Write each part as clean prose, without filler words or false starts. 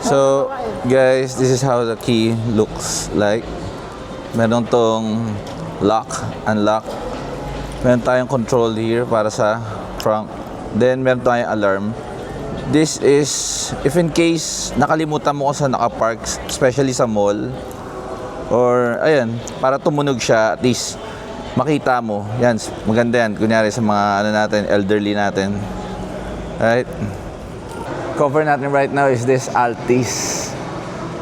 So, guys, this is how the key looks like. Meron tong lock, unlock. Meron tayong control here para sa trunk. Then, meron tayong alarm. This is, if in case nakalimutan mo kung saan nakapark, especially sa mall, or, ayan, para tumunog siya, at least, makita mo. Yan, maganda yan. Kunyari sa mga, ano natin, elderly natin. Right? Cover natin right now is this Altis.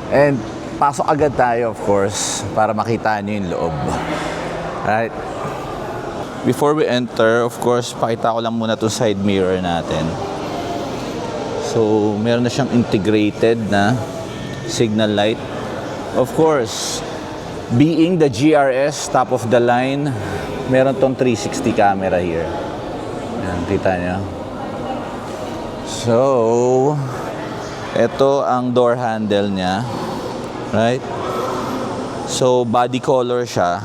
And, pasok agad tayo, of course, para makita nyo yung loob. Right? Before we enter, of course, pakita ko lang muna itong side mirror natin. So, meron na siyang integrated na signal light. Of course, being the GRS, top of the line, meron tong 360 camera here. Ayan, kita nyo. So, ito ang door handle niya. Right? So, body color siya.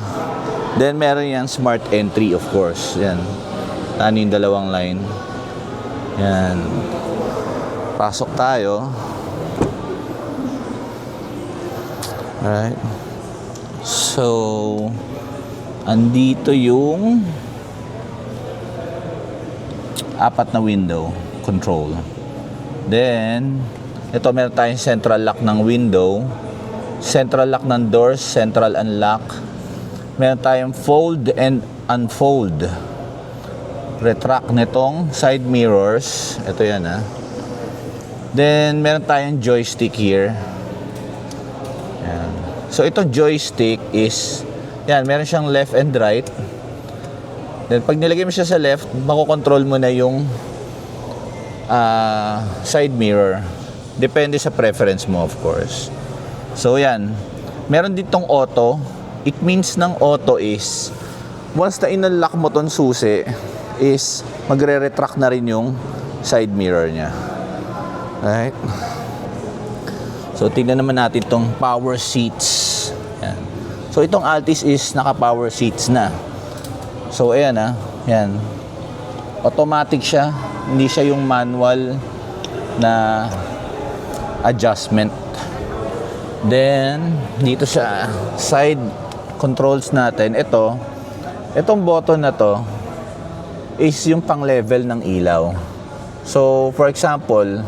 Then, meron yan smart entry, of course. Yan. Tano yung dalawang line. Yan. Pasok tayo. Right? So, andito yung apat na window control. Then, ito meron tayong central lock ng window, central lock ng doors, central unlock. Meron tayong fold and unfold. Retract nitong side mirrors. Ito yan ha. Then, meron tayong joystick here. Yan. So, itong joystick is, yan, meron siyang left and right. Then, pag nilagay mo siya sa left, makokontrol mo na yung side mirror. Depende sa preference mo, of course. So, yan. Meron ditong auto. It means ng auto is, once na inunlock mo tong susi, is magre-retract na rin yung side mirror niya. Right? So, tingnan naman natin itong power seats. Yan. So, itong Altis is naka-power seats na. So, ayan ha. Yan. Automatic siya. Hindi siya yung manual na adjustment. Then, dito sa side controls natin, itong button na to is yung pang-level ng ilaw. So, for example,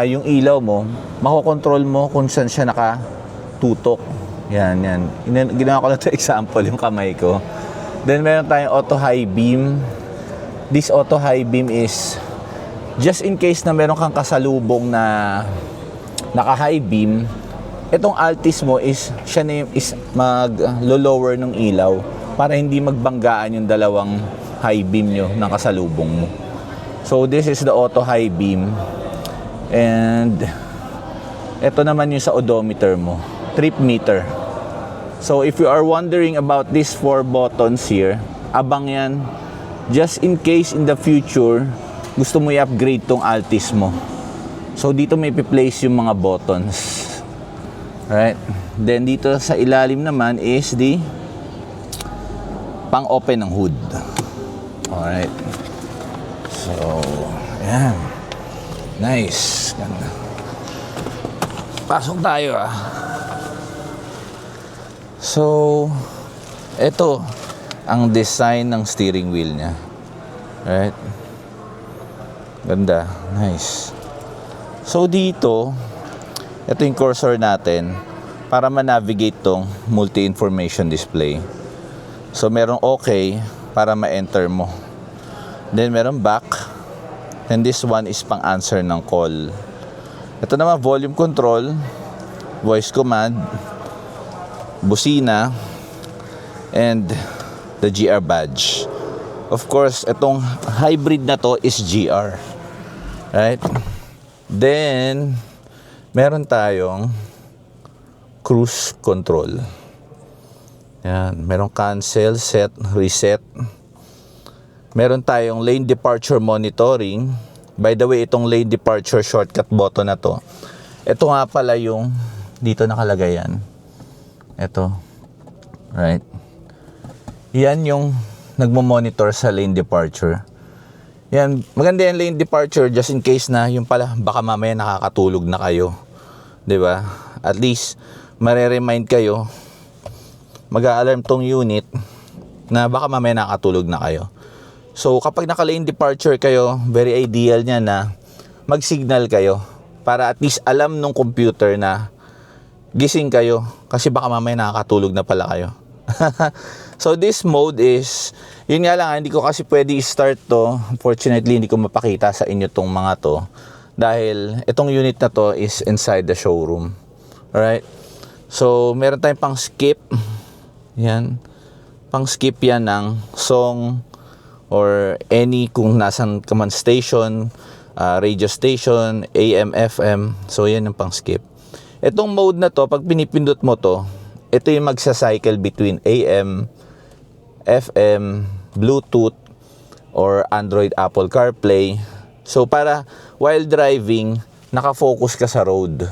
yung ilaw mo, makokontrol mo kung saan siya nakatutok. Yan, yan. Ginawa ko lang ito example, yung kamay ko. Then, meron tayong auto high beam. This auto high beam is just in case na meron kang kasalubong na naka-high beam, itong Altis mo is siya na is mag-lower ng ilaw para hindi magbanggaan yung dalawang high beam nyo ng kasalubong mo. So, this is the auto high beam. And ito naman yung sa odometer mo, trip meter. So, if you are wondering about these 4 buttons here, abang yan. Just in case in the future, gusto mo i-upgrade tong Altis mo. So, dito may i-place yung mga buttons. Right? Then, dito sa ilalim naman is the pang-open ng hood. Alright. So, ayan. Nice. Ganda. Pasok tayo ah. So, ito ang design ng steering wheel niya. Right? Ganda. Nice. So, dito, ito yung cursor natin para ma-navigate tong multi-information display. So, merong okay para ma-enter mo. Then, merong back. And this one is pang-answer ng call. Ito naman, volume control, voice command, busina, and the GR badge. Of course, itong hybrid na to is GR. Right? Then, meron tayong cruise control. Yan. Merong cancel, set, reset. Meron tayong lane departure monitoring. By the way, itong lane departure shortcut button na to, ito nga pala yung dito nakalagay yan. Ito. Right? Yan yung nagmo-monitor sa lane departure. Yan, maganda yung lane departure just in case na yung pala baka mamaya nakakatulog na kayo. 'Di ba? At least mare-remind kayo, mag-a-alarm tong unit na baka mamaya nakatulog na kayo. So kapag naka-lane departure kayo, very ideal niya na mag-signal kayo para at least alam nung computer na gising kayo, kasi baka mamaya nakakatulog na pala kayo. So this mode is, yun nga lang, hindi ko kasi pwede i-start to. Unfortunately, hindi ko mapakita sa inyo tong mga to dahil itong unit na to is inside the showroom. Alright? So meron tayong pang skip. Yan. Pang skip yan ng song or any kung nasan ka man station, radio station, AM, FM. So yan yung pang skip. Itong mode na to, pag pinipindot mo to, ito yung magsa-cycle between AM, FM, Bluetooth, or Android, Apple CarPlay. So para while driving, nakafocus ka sa road.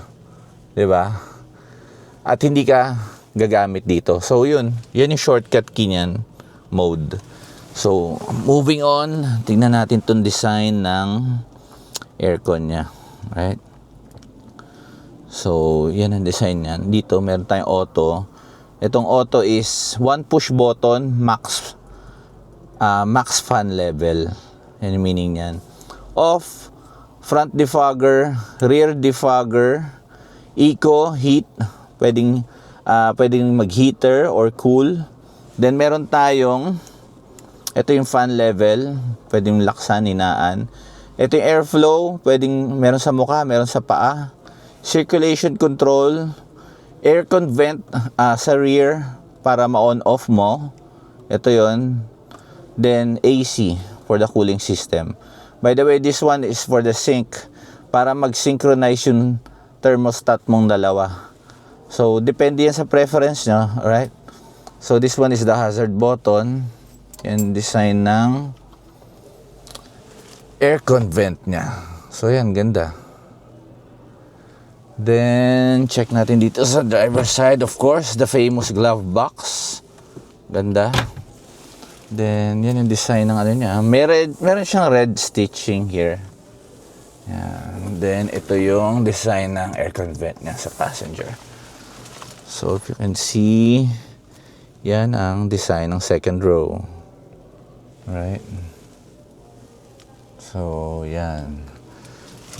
'Di ba? At hindi ka gagamit dito. So yun yung shortcut key niyan, mode. So moving on, tingnan natin tong design ng aircon niya. Right? So yan ang design niyan. Dito meron tayong auto. Itong auto is one push button, max fan level. Yan yung meaning niyan. Off, front defogger, rear defogger, eco, heat, pwedeng mag-heater or cool. Then meron tayong, ito yung fan level, pwedeng laksan, hinaan. Ito yung airflow, meron sa mukha, meron sa paa. Circulation control, aircon vent sa rear para ma-on off mo. Ito yon. Then AC for the cooling system. By the way, this one is for the sync para mag-synchronize yung thermostat mong dalawa. So depende yan sa preference nyo. Alright? So this one is the hazard button. Yan design ng aircon vent nya. So yan, ganda. Then, check natin dito sa driver side, of course, the famous glove box. Ganda. Then, yan yung design ng ano niya. Meron siyang red stitching here. Yan. Then, ito yung design ng aircon vent niya sa passenger. So, if you can see, yan ang design ng second row. Right? So, yan.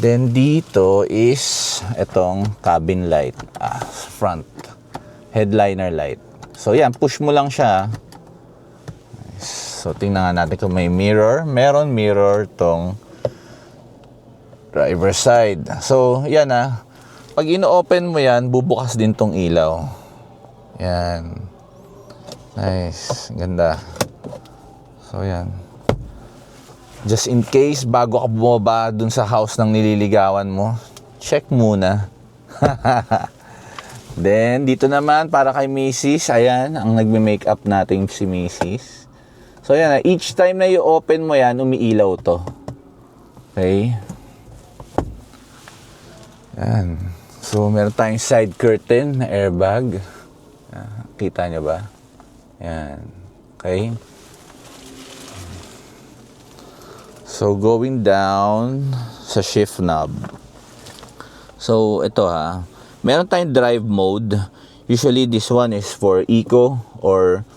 Then dito is itong cabin light, front headliner light. So yan, push mo lang siya. So tingnan nga natin kung may mirror. Meron mirror tong driver side. So yan pag ino-open mo yan, bubukas din tong ilaw. Yan. Nice, ganda. So yan. Just in case, bago ka bumaba dun sa house ng nililigawan mo, check muna. Then, dito naman, para kay Mrs., ayan, ang nagme-makeup natin si Mrs. So, ayan, each time na i-open mo yan, umiilaw to. Okay? Ayan. So, meron tayong side curtain na airbag. Kita nyo ba? Ayan. Okay? So, going down sa shift knob. So, ito meron tayong drive mode. Usually, this one is for eco or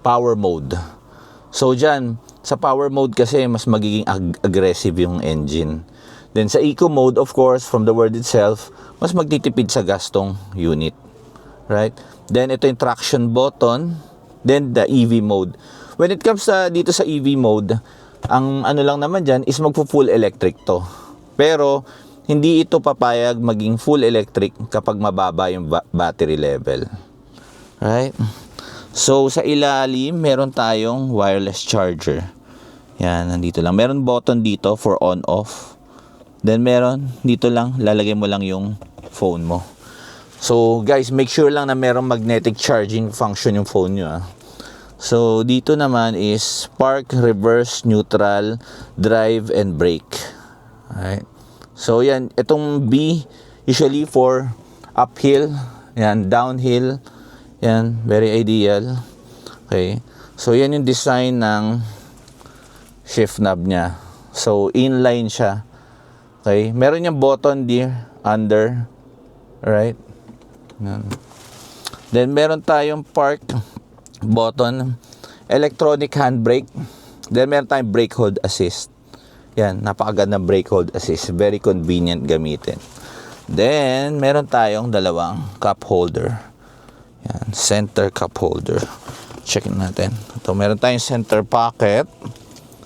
power mode. So, dyan, sa power mode kasi, mas magiging aggressive yung engine. Then, sa eco mode, of course, from the word itself, mas magtitipid sa gastong unit. Right? Then, ito yung traction button. Then, the EV mode. When it comes dito sa EV mode, ang ano lang naman dyan is magpo-full electric to. Pero, hindi ito papayag maging full electric kapag mababa yung battery level. Right? So, sa ilalim, meron tayong wireless charger. Yan, nandito lang. Meron button dito for on-off. Then, meron dito lang, lalagay mo lang yung phone mo. So, guys, make sure lang na merong magnetic charging function yung phone nyo. So, dito naman is park, reverse, neutral, drive, and brake. Alright. So, yan. Itong B, usually for uphill. Yan, downhill. Yan, very ideal. Okay. So, yan yung design ng shift knob niya. So, inline siya. Okay. Meron yung button under. Right? Yan. Then meron tayong park button, electronic handbrake. Then meron tayong brake hold assist. Yan, napakaganda ng brake hold assist. Very convenient gamitin. Then meron tayong dalawang cup holder. Yan, center cup holder. Check natin. Ito, meron tayong center pocket.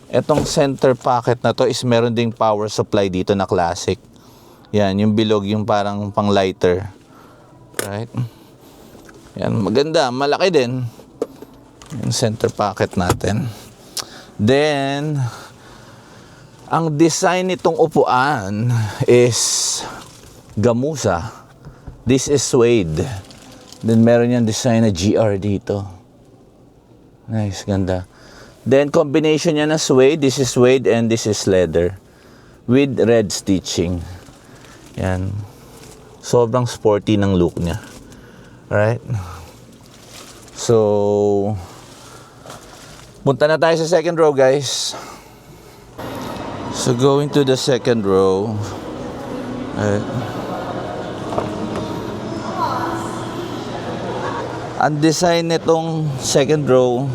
Itong center pocket na to is meron ding power supply dito na classic. Yan, yung bilog, yung parang pang lighter. Right? Yan, maganda, malaki din. Yung center pocket natin. Then, ang design nitong upuan is gamusa. This is suede. Then, meron yung design na GR dito. Nice, ganda. Then, combination niya na suede. This is suede and this is leather. With red stitching. Yan. Sobrang sporty ng look niya. Right? So, punta na tayo sa second row, guys. So, going to the second row. Ang design nitong second row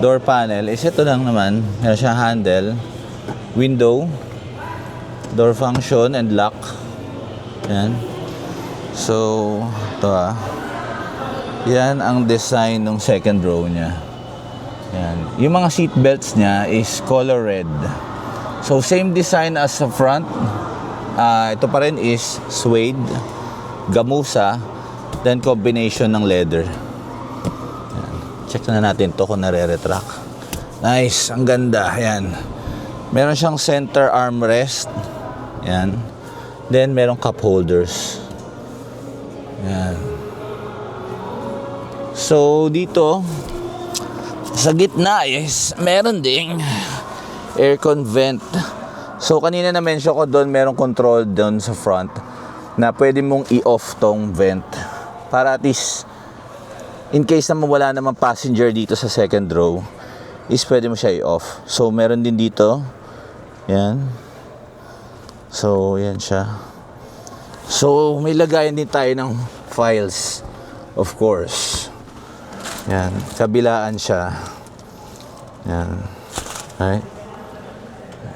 door panel is ito lang naman. Meron siyang handle, window, door function, and lock. Yan. So, ito yan ang design ng second row niya. Yan. Yung mga seat belts niya is color red. So, same design as sa front. Ito pa rin is suede, gamusa, then combination ng leather. Yan. Check na natin to kung nare-retract. Nice, ang ganda. Yan. Meron siyang center armrest. Yan. Then meron cup holders. Yan. So dito sa gitna is meron ding aircon vent. So kanina na mention ko doon merong control doon sa front na pwede mong i-off tong vent para at least in case na wala namang passenger dito sa second row is pwede mo siya i-off. So meron din dito. Yan. So yan siya. So may lagayan din tayo ng files, of course. Yan, kabilaan siya. Yan. Right?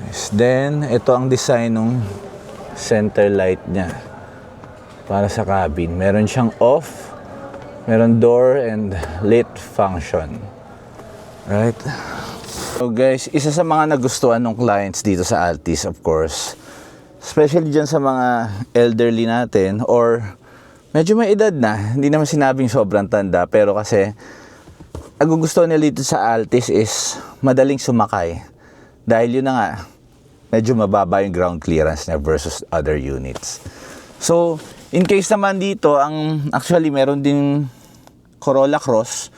Nice. Then, ito ang design ng center light niya para sa cabin. Meron siyang off, meron door and lit function. Right? So guys, isa sa mga nagustuhan ng clients dito sa Altis, of course, especially dyan sa mga elderly natin or medyo may edad na, hindi naman sinabing sobrang tanda, pero kasi ang gusto nila dito sa Altis is madaling sumakay. Dahil yun na nga, medyo mababa yung ground clearance niya versus other units. So, in case naman dito, actually meron din Corolla Cross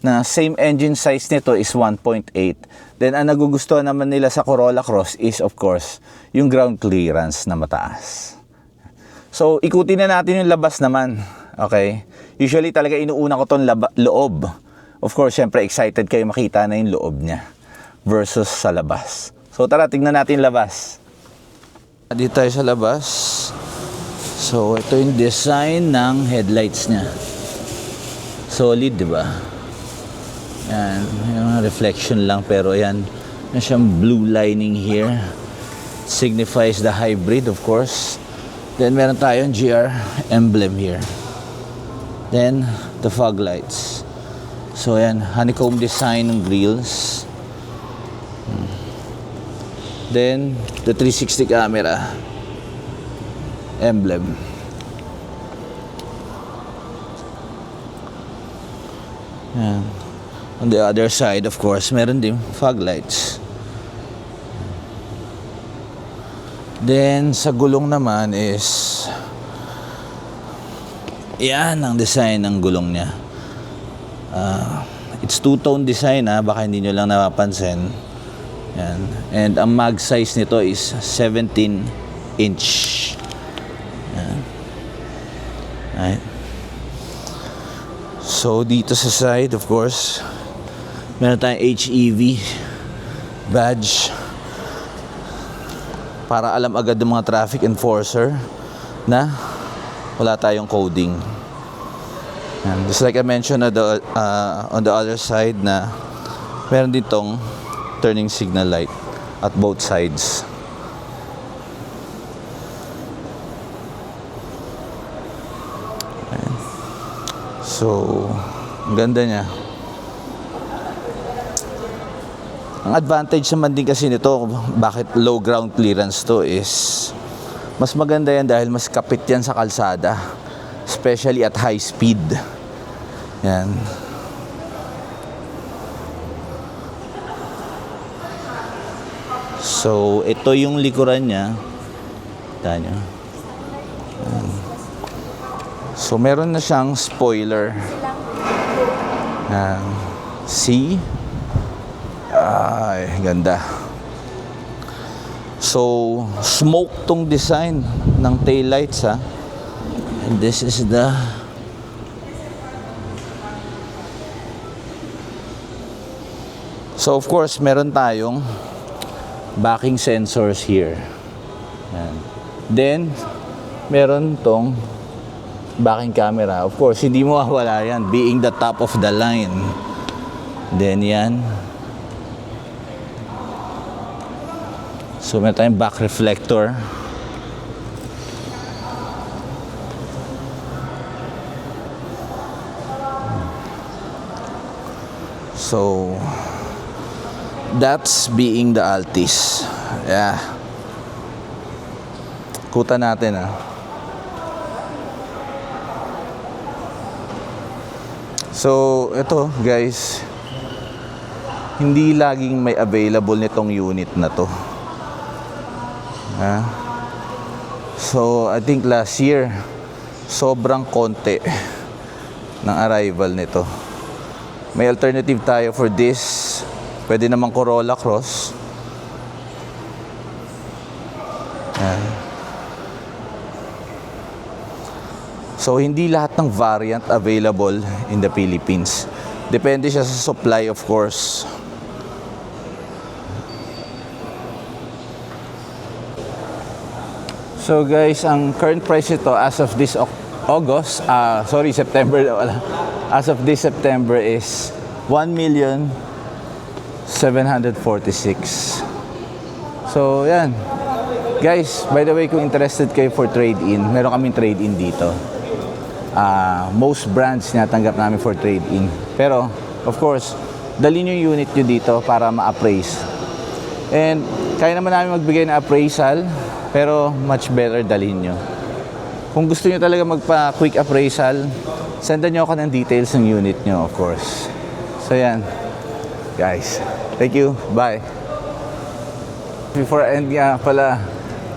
na same engine size nito is 1.8. Then, ang nagugustuhan naman nila sa Corolla Cross is, of course, yung ground clearance na mataas. So, ikutin na natin yung labas naman. Okay? Usually, talaga inuuna ko itong loob. Of course, syempre, excited kayo makita na yung loob niya versus sa labas. So, tara, tignan natin yung labas. Dito tayo sa labas. So, ito yung design ng headlights niya. Solid, di ba? Yan. Yung reflection lang, pero yan. Yan siyang blue lining here. Signifies the hybrid, of course. Then, meron tayong GR emblem here. Then, the fog lights. So, yan. Honeycomb design ng grills. Then, the 360 camera emblem. Yan. On the other side, of course, meron din fog lights. Then, sa gulong naman is yan ang design ng gulong niya. It's two-tone design, baka hindi nyo lang napapansin. Yan. And ang mag size nito is 17 inch. Yan. Right. So, dito sa side, of course, meron tayong HEV badge para alam agad ng mga traffic enforcer na wala tayong coding. And just like I mentioned on the other side na meron ditong turning signal light at both sides. Ayan. So, ang ganda niya. Ang advantage naman din kasi nito, bakit low ground clearance to is mas maganda yan dahil mas kapit yan sa kalsada, especially at high speed. Yan. So, ito yung likuran niya. Tignan nyo. Yan. So, meron na siyang spoiler. Yan. See? Ay, ganda. So, smoke tong design ng taillights, ha. And this is the So, of course, meron tayong backing sensors here. Yan. Then, meron tong backing camera. Of course, hindi mo mawala yan, being the top of the line. Then, yan. So, meron tayong back reflector. So, that's being the Altis. Yeah. Kuta natin, ah. So, ito, guys. Hindi laging may available nitong unit na to. So, I think last year, sobrang konti ng arrival nito. May alternative tayo for this. Pwede namang Corolla Cross. Yan. So, hindi lahat ng variant available in the Philippines. Depende siya sa supply, of course. So guys, ang current price ito as of this September wala. As of this September is 1,746,000. So yan. Guys, by the way, kung interested kayo for trade-in, meron kaming trade-in dito. Most brands tinatanggap namin for trade-in. Pero, of course, dalhin yung unit nyo dito para ma-appraise. And kaya naman namin magbigay ng appraisal, pero much better dalhin nyo. Kung gusto nyo talaga magpa-quick appraisal, sendan nyo ako ng details ng unit nyo, of course. So yan, guys. Thank you. Bye. Before I end pala,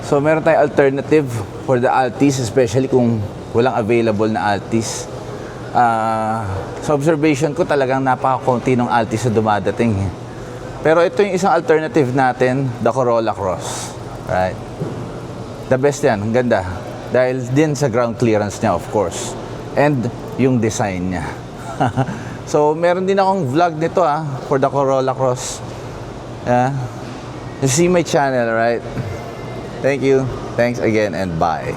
so meron tayong alternative for the Altis, especially kung walang available na Altis. Sa observation ko, talagang napakakunti ng Altis na dumadating. Pero ito yung isang alternative natin, the Corolla Cross. Right? The best yan, ang ganda. Dahil din sa ground clearance niya, of course. And yung design niya. So, meron din akong vlog nito for the Corolla Cross. You see my channel, right? Thank you. Thanks again and bye.